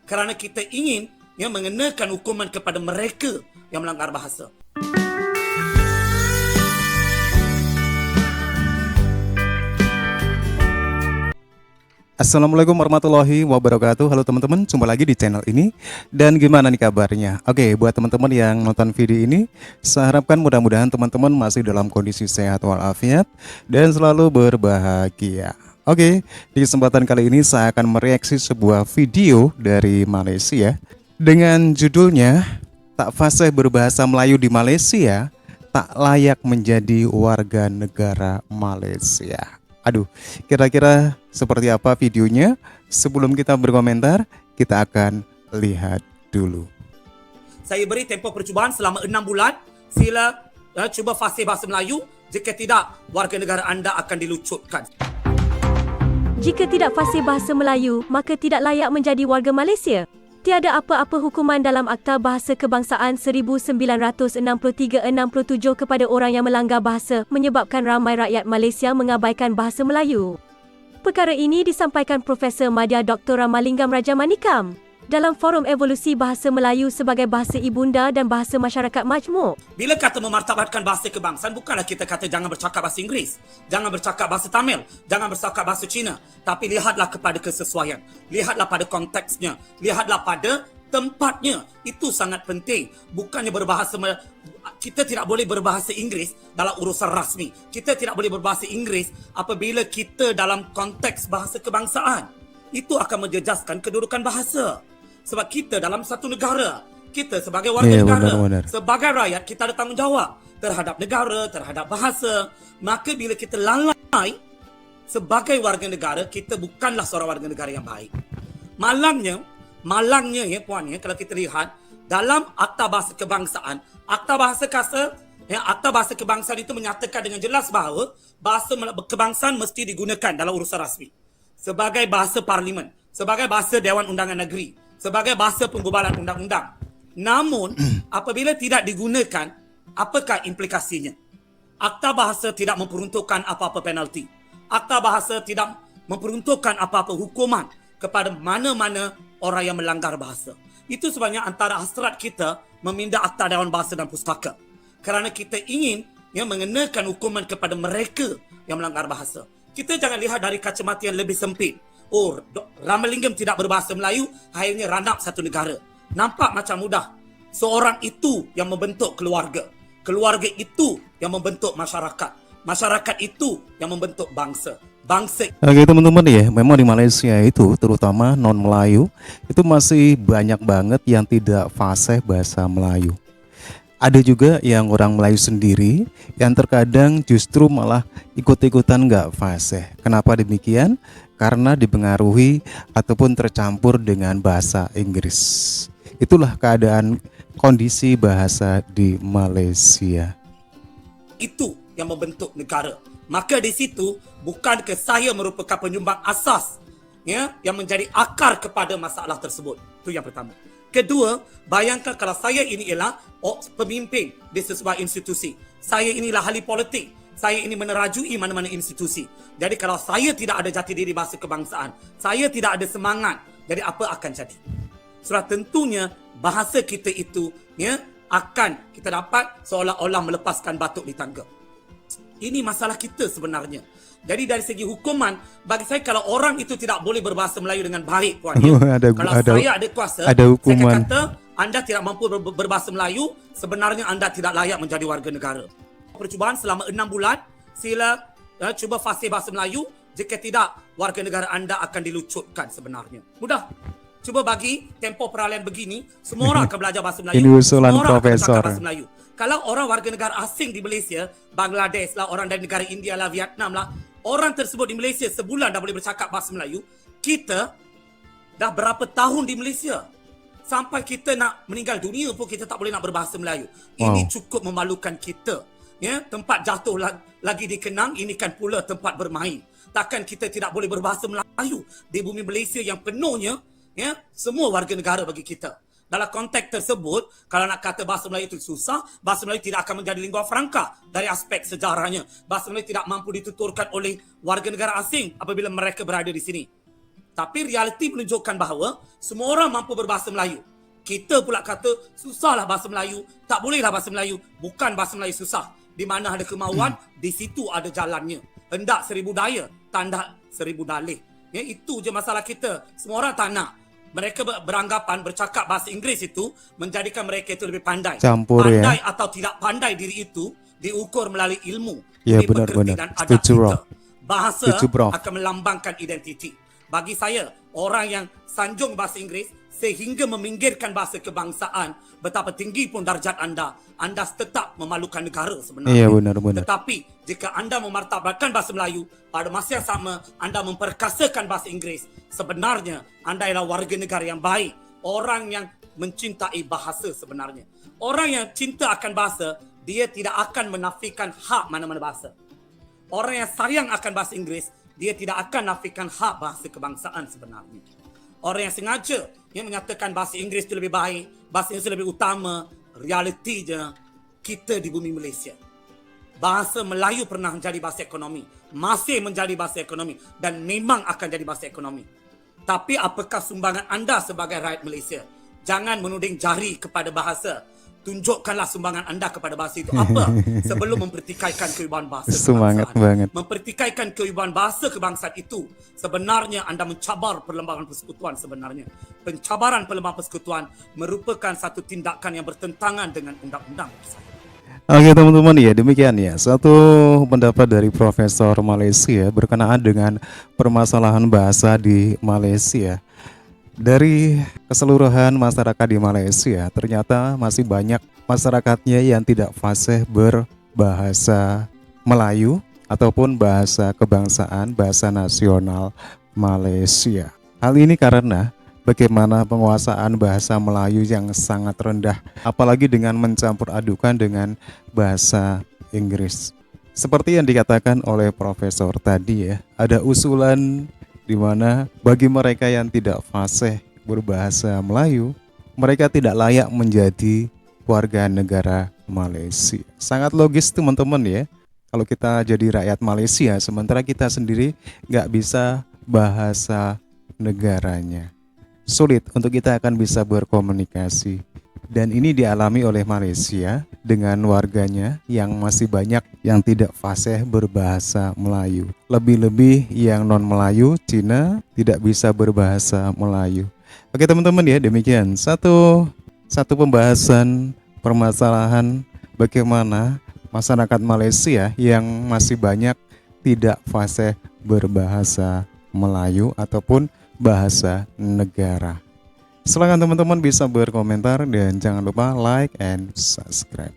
kerana kita ingin mengenakan hukuman kepada mereka yang melanggar bahasa. Assalamualaikum warahmatullahi wabarakatuh. Halo teman-teman, jumpa lagi di channel ini. Dan gimana nih kabarnya? Oke, buat teman-teman yang nonton video ini, saya harapkan mudah-mudahan teman-teman masih dalam kondisi sehat walafiat dan selalu berbahagia. Oke, di kesempatan kali ini saya akan mereaksi sebuah video dari Malaysia dengan judulnya "Tak fasih berbahasa Melayu di Malaysia, tak layak menjadi warga negara Malaysia". Aduh, kira-kira seperti apa videonya? Sebelum kita berkomentar, kita akan lihat dulu. Saya beri tempoh percubaan selama 6 bulan. Sila cuba fasih bahasa Melayu. Jika tidak, warga negara anda akan dilucutkan. Jika tidak fasih bahasa Melayu, maka tidak layak menjadi warga Malaysia. Tiada apa-apa hukuman dalam Akta Bahasa Kebangsaan 1963-67 kepada orang yang melanggar bahasa menyebabkan ramai rakyat Malaysia mengabaikan bahasa Melayu. Perkara ini disampaikan Profesor Madya Dr. Ramalingam Rajamanikam dalam Forum Evolusi Bahasa Melayu sebagai bahasa ibunda dan bahasa masyarakat majmuk. Bila kata memartabatkan bahasa kebangsaan, bukanlah kita kata jangan bercakap bahasa Inggeris, jangan bercakap bahasa Tamil, jangan bercakap bahasa Cina. Tapi lihatlah kepada kesesuaian, lihatlah pada konteksnya, lihatlah pada tempatnya. Itu sangat penting. Bukannya berbahasa, kita tidak boleh berbahasa Inggeris dalam urusan rasmi. Kita tidak boleh berbahasa Inggeris apabila kita dalam konteks bahasa kebangsaan. Itu akan menjejaskan kedudukan bahasa. Sebab kita dalam satu negara, kita sebagai warga negara, sebagai rakyat, kita ada tanggungjawab terhadap negara, terhadap bahasa. Maka bila kita lalai sebagai warga negara, kita bukanlah seorang warga negara yang baik. Malangnya ya puannya, kalau kita lihat dalam Akta Bahasa Kebangsaan, Akta Bahasa Akta Bahasa Kebangsaan itu menyatakan dengan jelas bahawa bahasa kebangsaan mesti digunakan dalam urusan rasmi sebagai bahasa parlimen, sebagai bahasa Dewan Undangan Negeri, sebagai bahasa penggubalan undang-undang. Namun, apabila tidak digunakan, apakah implikasinya? Akta Bahasa tidak memperuntukkan apa-apa penalti. Akta Bahasa tidak memperuntukkan apa-apa hukuman kepada mana-mana orang yang melanggar bahasa. Itu sebabnya antara hasrat kita meminda Akta Dewan Bahasa dan Pustaka. Kerana kita ingin mengenakan hukuman kepada mereka yang melanggar bahasa. Kita jangan lihat dari kacamata yang lebih sempit. Oh, Ramalingam tidak berbahasa Melayu, akhirnya ranap satu negara. Nampak macam mudah. Seorang itu yang membentuk keluarga. Keluarga itu yang membentuk masyarakat. Masyarakat itu yang membentuk bangsa. Oke teman-teman ya, memang di Malaysia itu terutama non-Melayu itu masih banyak banget yang tidak fasih bahasa Melayu. Ada juga yang orang Melayu sendiri yang terkadang justru malah ikut-ikutan nggak fasih. Kenapa demikian? Karena dipengaruhi ataupun tercampur dengan bahasa Inggris. Itulah keadaan kondisi bahasa di Malaysia. Itu yang membentuk negara. Maka di situ bukankah saya merupakan penyumbang asas yang menjadi akar kepada masalah tersebut. Itu yang pertama. Kedua, bayangkan kalau saya ini ialah pemimpin di sebuah institusi. Saya inilah ahli politik. Saya ini menerajui mana-mana institusi. Jadi kalau saya tidak ada jati diri bahasa kebangsaan, saya tidak ada semangat, jadi apa akan jadi? Sebab tentunya bahasa kita itu akan kita dapat seolah-olah melepaskan batuk di tangga. Ini masalah kita sebenarnya. Jadi dari segi hukuman, bagi saya kalau orang itu tidak boleh berbahasa Melayu dengan baik, puan, kalau saya ada kuasa, ada hukuman. saya kata anda tidak mampu berbahasa Melayu, sebenarnya anda tidak layak menjadi warga negara. Percubaan selama 6 bulan, sila cuba fasih bahasa Melayu. Jika tidak, warga negara anda akan dilucutkan sebenarnya. Mudah. Cuba bagi tempoh peralihan begini, semua orang akan belajar bahasa Melayu. Ini usulan semua orang profesor. akan bahasa Melayu. Kalau orang warga negara asing di Malaysia, Bangladesh lah, orang dari negara India lah, Vietnam lah, orang tersebut di Malaysia sebulan dah boleh bercakap bahasa Melayu. Kita dah berapa tahun di Malaysia? Sampai kita nak meninggal dunia pun kita tak boleh nak berbahasa Melayu. Ini cukup memalukan kita. Tempat jatuh lagi dikenang, ini kan pula tempat bermain. Takkan kita tidak boleh berbahasa Melayu di bumi Malaysia yang penuhnya semua warga negara bagi kita. Dalam konteks tersebut, kalau nak kata bahasa Melayu itu susah, bahasa Melayu tidak akan menjadi lingua franca dari aspek sejarahnya. Bahasa Melayu tidak mampu dituturkan oleh warga negara asing apabila mereka berada di sini. Tapi realiti menunjukkan bahawa semua orang mampu berbahasa Melayu. Kita pula kata susahlah bahasa Melayu, tak bolehlah bahasa Melayu. Bukan bahasa Melayu susah. Di mana ada kemauan, di situ ada jalannya. Hendak 1000 daya, tanda 1000 dalih. Ya, itu je masalah kita. Semua orang tak nak. Mereka beranggapan bercakap bahasa Inggeris itu menjadikan mereka itu lebih pandai. Campur Pandai ya. atau tidak pandai diri itu diukur melalui ilmu. Ya, budi pekerti benar-benar. dan adab Setuju, Bro. kita. Bahasa Setuju, Bro. akan melambangkan identiti. Bagi saya, orang yang sanjung bahasa Inggeris sehingga meminggirkan bahasa kebangsaan, betapa tinggi pun darjat anda tetap memalukan negara sebenarnya. Iya, benar-benar. Tetapi jika anda memartabatkan bahasa Melayu, pada masa yang sama anda memperkasakan bahasa Inggeris, sebenarnya anda ialah warga negara yang baik, orang yang mencintai bahasa sebenarnya. Orang yang cinta akan bahasa, dia tidak akan menafikan hak mana-mana bahasa. Orang yang sayang akan bahasa Inggeris, dia tidak akan nafikan hak bahasa kebangsaan sebenarnya. Orang yang sengaja yang menyatakan bahasa Inggeris itu lebih baik, bahasa Inggeris lebih utama, realitinya kita di bumi Malaysia. Bahasa Melayu pernah menjadi bahasa ekonomi, masih menjadi bahasa ekonomi dan memang akan jadi bahasa ekonomi. Tapi apakah sumbangan anda sebagai rakyat Malaysia? Jangan menuding jari kepada bahasa. Tunjukkanlah sumbangan anda kepada bahasa itu apa sebelum mempertikaikan kewibawaan bahasa Semangat kebangsaan. banget. Mempertikaikan kewibawaan bahasa kebangsaan itu sebenarnya anda mencabar perlembagaan persekutuan sebenarnya. Pencabaran perlembagaan persekutuan merupakan satu tindakan yang bertentangan dengan undang-undang. Oke teman-teman ya, demikian ya satu pendapat dari Profesor Malaysia berkenaan dengan permasalahan bahasa di Malaysia. Dari keseluruhan masyarakat di Malaysia, ternyata masih banyak masyarakatnya yang tidak fasih berbahasa Melayu ataupun bahasa kebangsaan, bahasa nasional Malaysia. Hal ini karena bagaimana penguasaan bahasa Melayu yang sangat rendah, apalagi dengan mencampur adukan dengan bahasa Inggris. Seperti yang dikatakan oleh Profesor tadi ya, ada usulan di mana bagi mereka yang tidak fasih berbahasa Melayu, mereka tidak layak menjadi warga negara Malaysia. Sangat logis teman-teman ya, kalau kita jadi rakyat Malaysia sementara kita sendiri nggak bisa bahasa negaranya. Sulit untuk kita akan bisa berkomunikasi. Dan ini dialami oleh Malaysia dengan warganya yang masih banyak yang tidak fasih berbahasa Melayu. Lebih-lebih yang non-Melayu, Cina tidak bisa berbahasa Melayu. Oke teman-teman ya, demikian satu pembahasan permasalahan bagaimana masyarakat Malaysia yang masih banyak tidak fasih berbahasa Melayu ataupun bahasa negara. Silakan teman-teman bisa berkomentar dan jangan lupa like and subscribe.